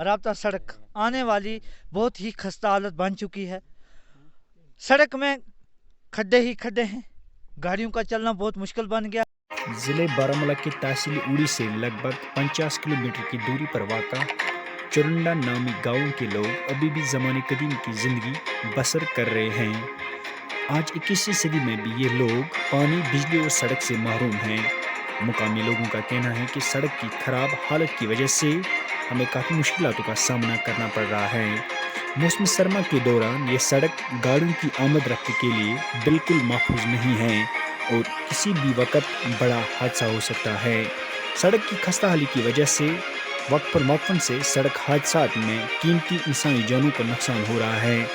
रब्ता सड़क आने वाली बहुत ही खस्ता हालत बन चुकी है। सड़क में खड्डे ही खड्डे हैं, गाड़ियों का चलना बहुत मुश्किल बन गया। ज़िले बारामूला के तहसील उड़ी से लगभग 50 किलोमीटर की दूरी पर वाक़ा चुरंडा नामी गांव के लोग अभी भी ज़माने कदीम की ज़िंदगी बसर कर रहे हैं। आज 21वीं सदी में भी ये लोग पानी, बिजली और सड़क से महरूम हैं। मुकामी लोगों का कहना है कि सड़क की खराब हालत की वजह से हमें काफ़ी मुश्किलातों का सामना करना पड़ रहा है। मौसम सरमा के दौरान ये सड़क गाड़ियों की आमद रफ्त के लिए बिल्कुल महफूज नहीं है और किसी भी वक्त बड़ा हादसा हो सकता है। सड़क की खस्ता हाली की वजह से वक्फन से सड़क हादसात में कीमती इंसानी जानों को नुकसान हो रहा है।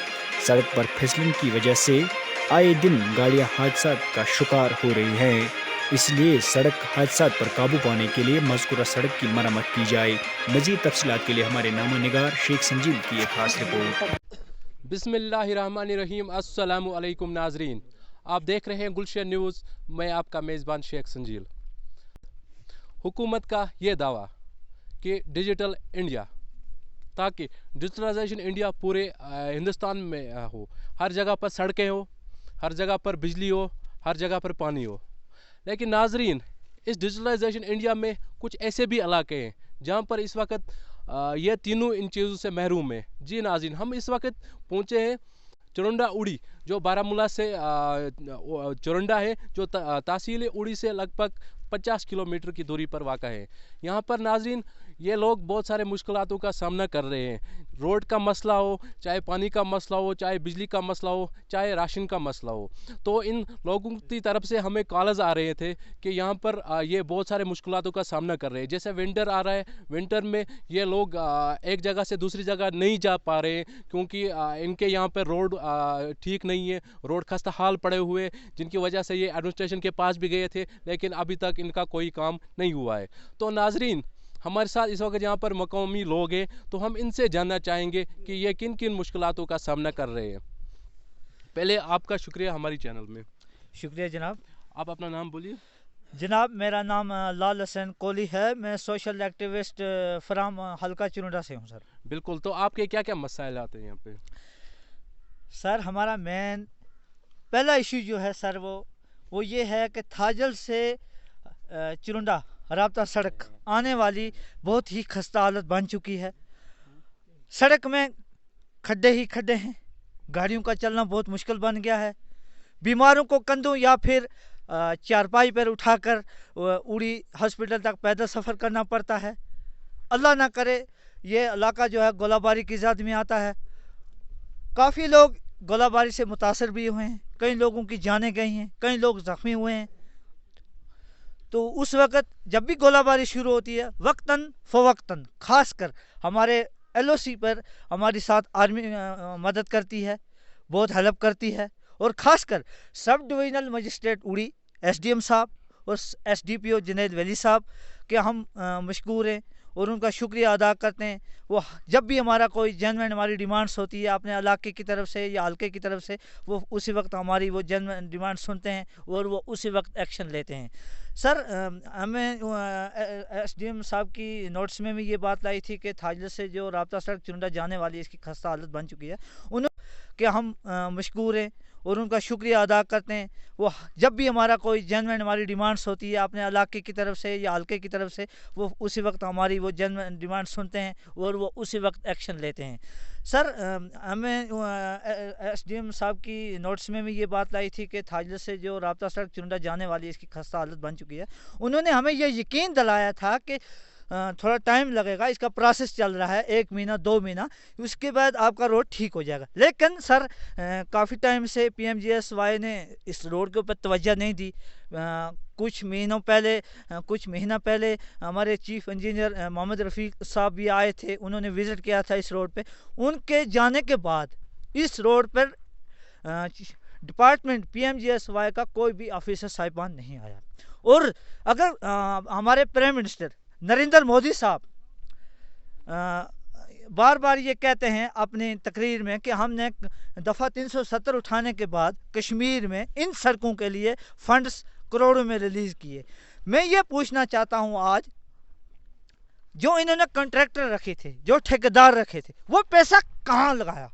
सड़क पर फिसलन की वजह से आए दिन गाड़ियां हादसात का शिकार हो रही हैं। इसलिए सड़क हादसात पर काबू पाने के लिए मज़कूरा सड़क की मरम्मत की जाए। मज़ीद तफसीलात के लिए हमारे नामा निगार शेख संजीव की एक खास रिपोर्ट। बिस्मिल्लाहिर्रहमानिर्रहीम। अस्सलामु अलैकुम नाजरीन, आप देख रहे हैं गुलशन न्यूज़। मैं आपका मेज़बान शेख संजील। हुकूमत का ये दावा कि डिजिटल इंडिया, ताकि डिजिटलाइजेशन इंडिया पूरे हिंदुस्तान में हो, हर जगह पर सड़कें हो, हर जगह पर बिजली हो, हर जगह पर पानी हो। लेकिन नाजरीन, इस डिजिटलाइजेशन इंडिया में कुछ ऐसे भी इलाके हैं जहाँ पर इस वक्त ये तीनों इन चीज़ों से महरूम है। जी नाजरीन, हम इस वक्त पहुँचे हैं चुरंडा उड़ी, जो बारामूला से चुरंडा है, जो तहसील उड़ी से लगभग 50 किलोमीटर की दूरी पर वाक़ा है। यहाँ पर नाजरीन ये लोग बहुत सारे मुश्किलातों का सामना कर रहे हैं। रोड का मसला हो, चाहे पानी का मसला हो, चाहे बिजली का मसला हो, चाहे राशन का मसला हो। तो इन लोगों की तरफ से हमें कॉल्स आ रहे थे कि यहाँ पर ये बहुत सारे मुश्किलातों का सामना कर रहे हैं। जैसे विंटर आ रहा है, विंटर में ये लोग एक जगह से दूसरी जगह नहीं जा पा रहे हैं क्योंकि इनके यहाँ पर रोड ठीक नहीं है, रोड खस्ता हाल पड़े हुए, जिनकी वजह से ये एडमिनिस्ट्रेशन के पास भी गए थे लेकिन अभी तक इनका कोई काम नहीं हुआ है। तो नाजरीन, हमारे साथ इस वक्त यहाँ पर मकामी लोग हैं, तो हम इनसे जानना चाहेंगे कि ये किन किन मुश्किलातों का सामना कर रहे हैं। पहले आपका शुक्रिया हमारी चैनल में। शुक्रिया जनाब। आप अपना नाम बोलिए। जनाब, मेरा नाम लाल हसन कोहली है। मैं सोशल एक्टिविस्ट फ्राम हल्का चुरंडा से हूँ सर। बिल्कुल, तो आपके क्या क्या मसाइल आते हैं यहाँ पे? सर, हमारा मेन पहला इशू जो है सर, वो ये है कि थाजल से चुरंडा रब्ता सड़क आने वाली बहुत ही खस्ता हालत बन चुकी है। सड़क में खड्डे ही खड्डे हैं, गाड़ियों का चलना बहुत मुश्किल बन गया है। बीमारों को कंधों या फिर चारपाई पर उठाकर उड़ी हॉस्पिटल तक पैदल सफ़र करना पड़ता है। अल्लाह ना करे ये इलाका जो है गोलाबारी की ज़द में आता है। काफ़ी लोग गोलाबारी से मुतासर भी हुए हैं, कई लोगों की जानें गई हैं, कई लोग ज़ख्मी हुए हैं। तो उस वक़्त जब भी गोलाबारी शुरू होती है, वक्तन फ़वक्तन ख़ासकर हमारे LOC पर हमारी साथ आर्मी मदद करती है, बहुत हेल्प करती है। और ख़ासकर सब डिविजनल मजिस्ट्रेट उड़ी SDM साहब और SDPO जुनैद वली साहब के हम मशकूर हैं और उनका शुक्रिया अदा करते हैं। वो जब भी हमारा कोई जेन्युइन हमारी डिमांड्स होती है अपने इलाके की तरफ से या हल्के की तरफ से, वो उसी वक्त हमारी वो जेन्युइन डिमांड सुनते हैं और वो उसी वक्त एक्शन लेते हैं। सर, हमें SDM साहब की नोट्स में भी ये बात लाई थी कि थाजल से जो रब्ता सड़क चुरंडा जाने वाली है, इसकी खस्ता हालत बन चुकी है। उन्होंने कि हम मशकूर हैं और उनका शुक्रिया अदा करते हैं। वो जब भी हमारा कोई जेन्युइन हमारी डिमांड्स होती है अपने इलाके की तरफ से या हल्के की तरफ से, वो उसी वक्त हमारी वो जेन्युइन डिमांड सुनते हैं और वो उसी वक्त एक्शन लेते हैं। सर, हमें SDM साहब की नोट्स में भी ये बात लाई थी कि थाजल से जो रब्ता सड़क चुरंडा जाने वाली है, इसकी खस्ता हालत बन चुकी है। उन्होंने हमें ये यकीन दिलाया था कि थोड़ा टाइम लगेगा, इसका प्रोसेस चल रहा है, 1 महीना 2 महीना, उसके बाद आपका रोड ठीक हो जाएगा। लेकिन सर, काफ़ी टाइम से PMGSY ने इस रोड के ऊपर तवज्जो नहीं दी। कुछ महीना पहले हमारे चीफ इंजीनियर मोहम्मद रफ़ीक साहब भी आए थे, उन्होंने विज़िट किया था इस रोड पे। उनके जाने के बाद इस रोड पर डिपार्टमेंट PMGSY का कोई भी ऑफिसर साहिबान नहीं आया। और अगर हमारे प्राइम मिनिस्टर नरेंद्र मोदी साहब बार बार ये कहते हैं अपनी तकरीर में कि हमने दफ़ा 370 उठाने के बाद कश्मीर में इन सड़कों के लिए फंड्स करोड़ों में रिलीज़ किए। मैं ये पूछना चाहता हूँ आज जो इन्होंने कॉन्ट्रैक्टर रखे थे, जो ठेकेदार रखे थे, वो पैसा कहाँ लगाया,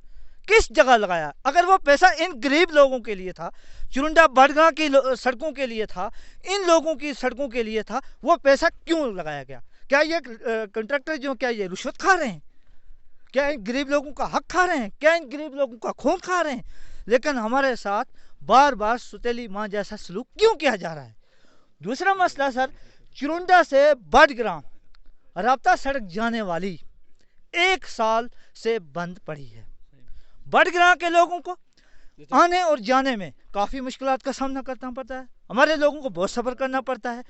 किस जगह लगाया? अगर वो पैसा इन गरीब लोगों के लिए था, चुरुंडा बड़गांव की सड़कों के लिए था, इन लोगों की सड़कों के लिए था, वो पैसा क्यों लगाया गया? क्या ये कॉन्ट्रैक्टर जो क्या ये रिश्वत खा रहे हैं? क्या इन गरीब लोगों का हक खा रहे हैं? क्या इन गरीब लोगों का खून खा रहे हैं? लेकिन हमारे साथ बार बार सुतेली माँ जैसा सलूक क्यों किया जा रहा है? दूसरा मसला सर, चुरुंडा से बड़गांव राब्ता सड़क जाने वाली 1 साल से बंद पड़ी है। बड़गांव के लोगों को आने और जाने में काफ़ी मुश्किलात का सामना करना पड़ता है, हमारे लोगों को बहुत सब्र करना पड़ता है।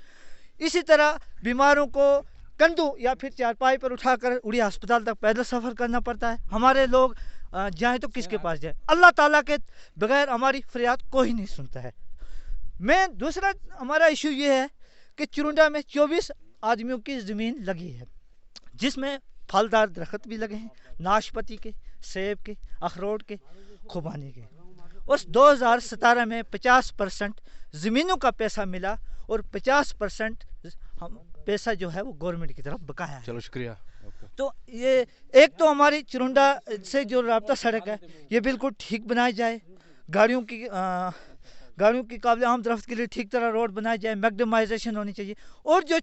इसी तरह बीमारों को कंधों या फिर चारपाई पर उठाकर उड़िया अस्पताल तक पैदल सफ़र करना पड़ता है। हमारे लोग जाएँ तो किसके पास जाए? अल्लाह ताला के बगैर हमारी फरियाद कोई नहीं सुनता है। मैं दूसरा हमारा इशू ये है कि चुरुंडा में 24 आदमियों की ज़मीन लगी है, जिसमें फलदार दरख्त भी लगे हैं, नाशपाती के, सेब के, अखरोट के, खुबानी के। और 2017 में 50% ज़मीनों का पैसा मिला और 50% हम पैसा जो है वो गवर्नमेंट की तरफ बकाया है। चलो शुक्रिया। तो ये एक तो हमारी चुरुंडा से जो राब्ता सड़क है ये बिल्कुल ठीक बनाई जाए, गाड़ियों की काबिल आम रफ्त के लिए ठीक तरह रोड बनाई जाए, मैग्डमाइजेशन होनी चाहिए। और जो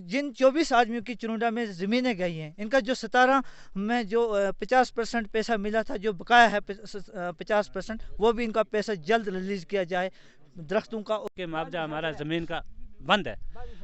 जिन 24 आदमियों की चुरुंडा में ज़मीनें गई हैं, इनका जो 17 में जो 50% पैसा मिला था, जो बकाया है 50%, वो भी इनका पैसा जल्द रिलीज़ किया जाए। दरख्तों का के मुआवजा हमारा ज़मीन का बंद है।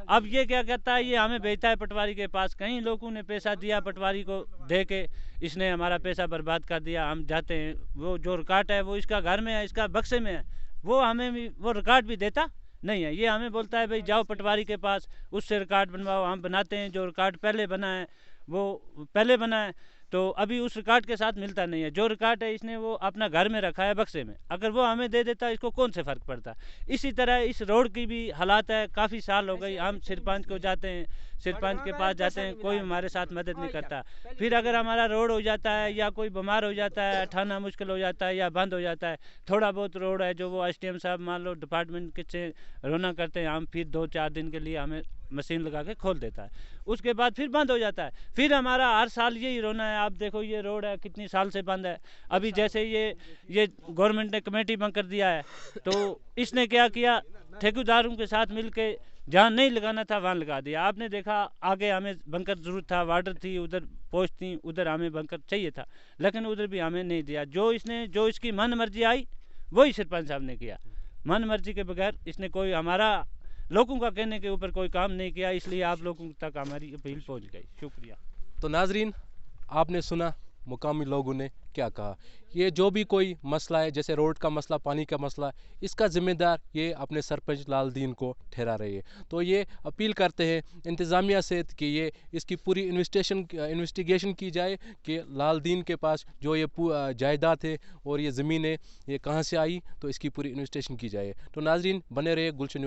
अब ये क्या कहता है, ये हमें बेचता है पटवारी के पास। कई लोगों ने पैसा दिया पटवारी को, दे के इसने हमारा पैसा बर्बाद कर दिया। हम जाते हैं, वो जो रिकॉर्ड है वो इसका घर में है, इसका बक्से में है, वो हमें भी वो रिकॉर्ड भी देता नहीं है। ये हमें बोलता है भाई जाओ पटवारी के पास, उससे रिकॉर्ड बनवाओ। हम बनाते हैं, जो रिकॉर्ड पहले बना है वो पहले बना है, तो अभी उस रिकॉर्ड के साथ मिलता नहीं है। जो रिकॉर्ड है इसने वो अपना घर में रखा है बक्से में, अगर वो हमें दे देता इसको कौन से फ़र्क पड़ता। इसी तरह इस रोड की भी हालात है, काफ़ी साल हो गई हम सरपंच को जाते हैं, सरपंच के पास जाते हैं, कोई हमारे साथ मदद नहीं करता। फिर अगर हमारा रोड हो जाता है या कोई बीमार हो जाता है, उठाना मुश्किल हो जाता है या बंद हो जाता है, थोड़ा बहुत रोड है जो वो SDM साहब मान लो डिपार्टमेंट के से रोना करते हैं, हम फिर 2-4 दिन के लिए हमें मशीन लगा के खोल देता है, उसके बाद फिर बंद हो जाता है। फिर हमारा हर साल यही रोना है। आप देखो ये रोड है कितनी साल से बंद है। अभी जैसे ये गवर्नमेंट ने कमेटी बंद कर दिया है, तो इसने क्या किया, ठेकेदारों के साथ मिल के जहाँ नहीं लगाना था वहाँ लगा दिया। आपने देखा आगे हमें बंकर ज़रूरत था, वाटर थी, उधर पोस्ट थी, उधर हमें बंकर चाहिए था, लेकिन उधर भी हमें नहीं दिया। जो इसकी मन मर्जी आई वही सरपंच साहब ने किया। मन मर्जी के बगैर इसने कोई हमारा लोगों का कहने के ऊपर कोई काम नहीं किया, इसलिए आप लोगों तक हमारी अपील पहुंच गई। शुक्रिया। तो नाजरीन, आपने सुना मुकामी लोगों ने क्या कहा। ये जो भी कोई मसला है, जैसे रोड का मसला, पानी का मसला, इसका ज़िम्मेदार ये अपने सरपंच लाल दीन को ठहरा रही है। तो ये अपील करते हैं इंतज़ामिया से कि ये इसकी पूरी इन्वेस्टिगेशन की जाए कि लाल दीन के पास जो ये जायदाद है और ये ज़मीन है ये कहाँ से आई, तो इसकी पूरी इन्वेस्टिगेशन की जाए। तो नाजरीन, बने रहे गुलशन।